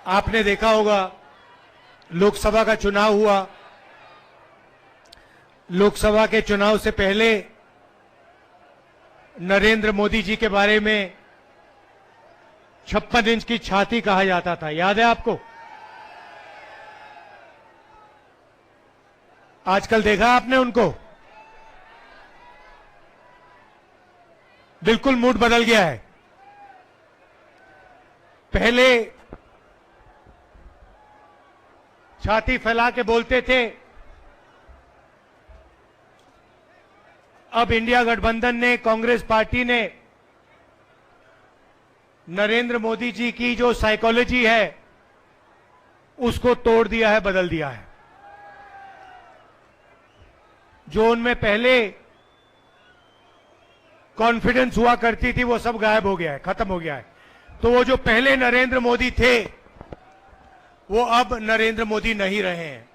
आपने देखा होगा लोकसभा का चुनाव हुआ। लोकसभा के चुनाव से पहले नरेंद्र मोदी जी के बारे में 56 इंच की छाती कहा जाता था, याद है आपको? आजकल देखा आपने उनको? बिल्कुल मूड बदल गया है। पहले छाती फैला के बोलते थे, अब इंडिया गठबंधन ने, कांग्रेस पार्टी ने नरेंद्र मोदी जी की जो साइकोलॉजी है उसको तोड़ दिया है, बदल दिया है। जो उनमें पहले कॉन्फिडेंस हुआ करती थी वो सब गायब हो गया है, खत्म हो गया है। तो वो जो पहले नरेंद्र मोदी थे वो अब नरेंद्र मोदी नहीं रहे हैं।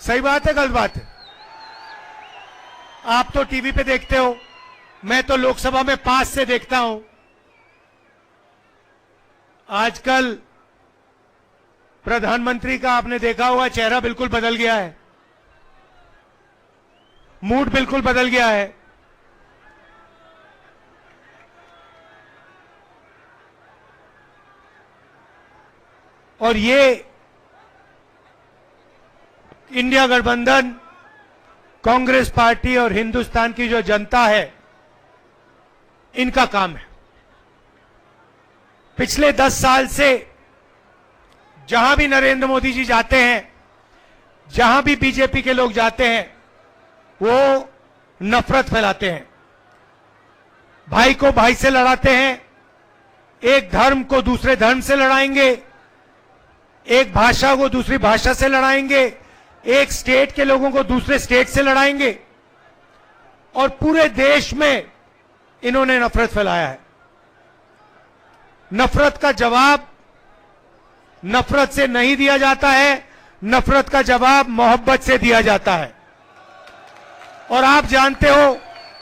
सही बात है, गलत बात है? आप तो टीवी पे देखते हो, मैं तो लोकसभा में पास से देखता हूं। आजकल प्रधानमंत्री का आपने देखा होगा चेहरा बिल्कुल बदल गया है, मूड बिल्कुल बदल गया है। और ये इंडिया गठबंधन, कांग्रेस पार्टी और हिंदुस्तान की जो जनता है, इनका काम है। पिछले 10 साल से जहां भी नरेंद्र मोदी जी जाते हैं, जहां भी बीजेपी के लोग जाते हैं, वो नफरत फैलाते हैं, भाई को भाई से लड़ाते हैं, एक धर्म को दूसरे धर्म से लड़ाएंगे, एक भाषा को दूसरी भाषा से लड़ाएंगे, एक स्टेट के लोगों को दूसरे स्टेट से लड़ाएंगे, और पूरे देश में इन्होंने नफरत फैलाया है। नफरत का जवाब नफरत से नहीं दिया जाता है, नफरत का जवाब मोहब्बत से दिया जाता है। और आप जानते हो,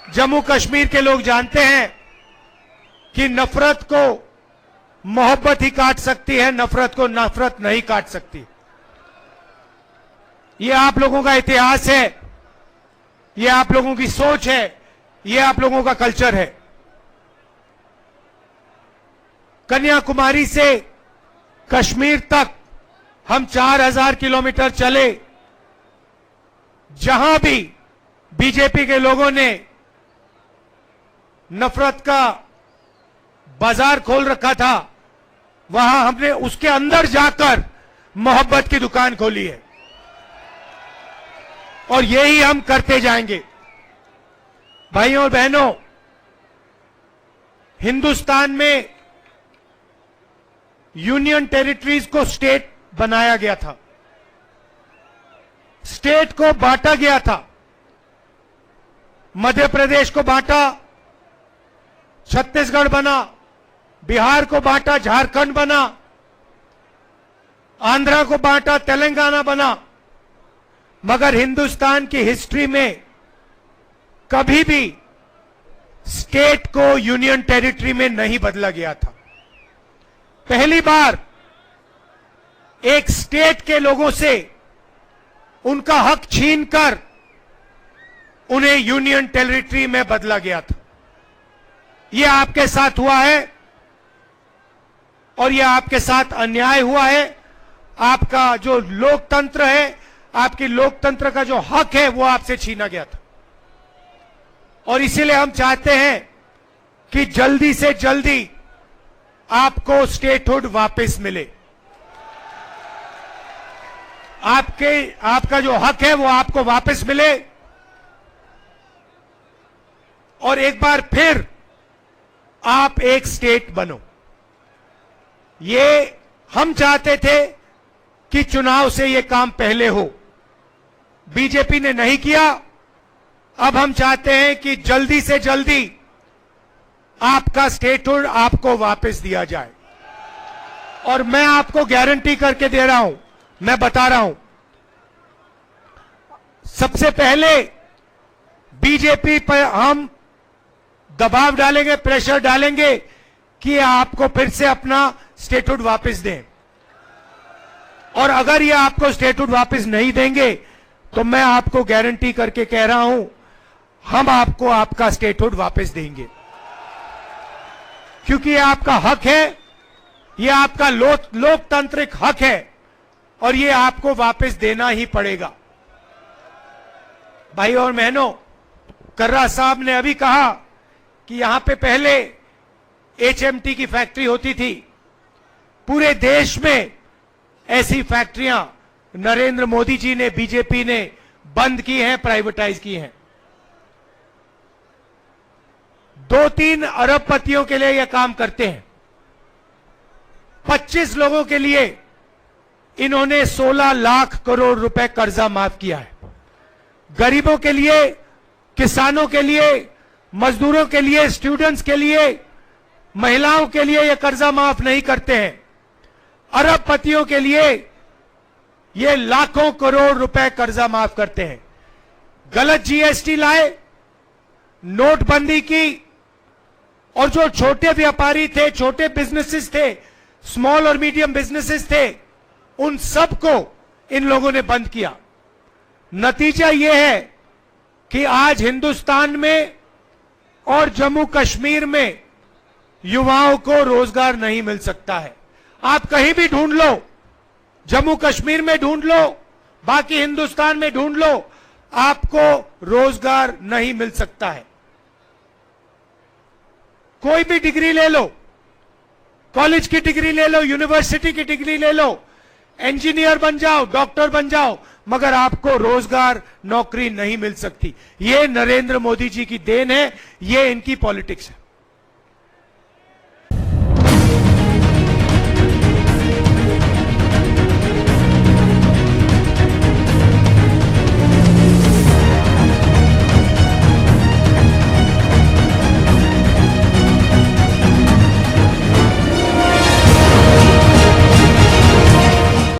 जम्मू कश्मीर के लोग जानते हैं कि नफरत को मोहब्बत ही काट सकती है, नफरत को नफरत नहीं काट सकती। ये आप लोगों का इतिहास है, ये आप लोगों की सोच है, ये आप लोगों का कल्चर है। कन्याकुमारी से कश्मीर तक हम 4000 किलोमीटर चले, जहां भी बीजेपी के लोगों ने नफरत का बाजार खोल रखा था, वहां हमने उसके अंदर जाकर मोहब्बत की दुकान खोली है, और यही हम करते जाएंगे। भाइयों और बहनों, हिंदुस्तान में यूनियन टेरिटरीज को स्टेट बनाया गया था, स्टेट को बांटा गया था। मध्य प्रदेश को बांटा, छत्तीसगढ़ बना, बिहार को बांटा, झारखंड बना, आंध्रा को बांटा, तेलंगाना बना। मगर हिंदुस्तान की हिस्ट्री में कभी भी स्टेट को यूनियन टेरिटरी में नहीं बदला गया था। पहली बार एक स्टेट के लोगों से उनका हक छीनकर उन्हें यूनियन टेरिटरी में बदला गया था। यह आपके साथ हुआ है, और यह आपके साथ अन्याय हुआ है। आपका जो लोकतंत्र है, आपकी लोकतंत्र का जो हक है, वो आपसे छीना गया था। और इसीलिए हम चाहते हैं कि जल्दी से जल्दी आपको स्टेटहुड वापस मिले। आपका जो हक है वो आपको वापस मिले, और एक बार फिर आप एक स्टेट बनो। ये हम चाहते थे कि चुनाव से ये काम पहले हो, बीजेपी ने नहीं किया। अब हम चाहते हैं कि जल्दी से जल्दी आपका स्टेटहुड आपको वापस दिया जाए। और मैं आपको गारंटी करके दे रहा हूं, मैं बता रहा हूं, सबसे पहले बीजेपी पर हम दबाव डालेंगे, प्रेशर डालेंगे कि आपको फिर से अपना स्टेटहुड वापस दें। और अगर ये आपको स्टेटहुड वापस नहीं देंगे तो मैं आपको गारंटी करके कह रहा हूं, हम आपको आपका स्टेटहुड वापस देंगे, क्योंकि ये आपका हक है, ये आपका लोकतांत्रिक हक है और ये आपको वापस देना ही पड़ेगा। भाई और बहनों, कर्रा साहब ने अभी कहा कि यहां पे पहले HMT की फैक्ट्री होती थी। पूरे देश में ऐसी फैक्ट्रियां नरेंद्र मोदी जी ने, बीजेपी ने बंद की हैं, प्राइवेटाइज की हैं। 2-3 अरबपतियों के लिए यह काम करते हैं। 25 लोगों के लिए इन्होंने 16 लाख करोड़ रुपए कर्जा माफ किया है। गरीबों के लिए, किसानों के लिए, मजदूरों के लिए, स्टूडेंट्स के लिए, महिलाओं के लिए यह कर्जा माफ नहीं करते हैं। अरबपतियों के लिए ये लाखों करोड़ रुपए कर्जा माफ करते हैं। गलत GST लाए, नोटबंदी की, और जो छोटे व्यापारी थे, छोटे बिजनेसेस थे, स्मॉल और मीडियम बिजनेसेस थे, उन सबको इन लोगों ने बंद किया। नतीजा यह है कि आज हिंदुस्तान में और जम्मू कश्मीर में युवाओं को रोजगार नहीं मिल सकता है। आप कहीं भी ढूंढ लो, जम्मू कश्मीर में ढूंढ लो, बाकी हिंदुस्तान में ढूंढ लो, आपको रोजगार नहीं मिल सकता है। कोई भी डिग्री ले लो, कॉलेज की डिग्री ले लो, यूनिवर्सिटी की डिग्री ले लो, इंजीनियर बन जाओ, डॉक्टर बन जाओ, मगर आपको रोजगार, नौकरी नहीं मिल सकती। ये नरेंद्र मोदी जी की देन है, ये इनकी पॉलिटिक्स है।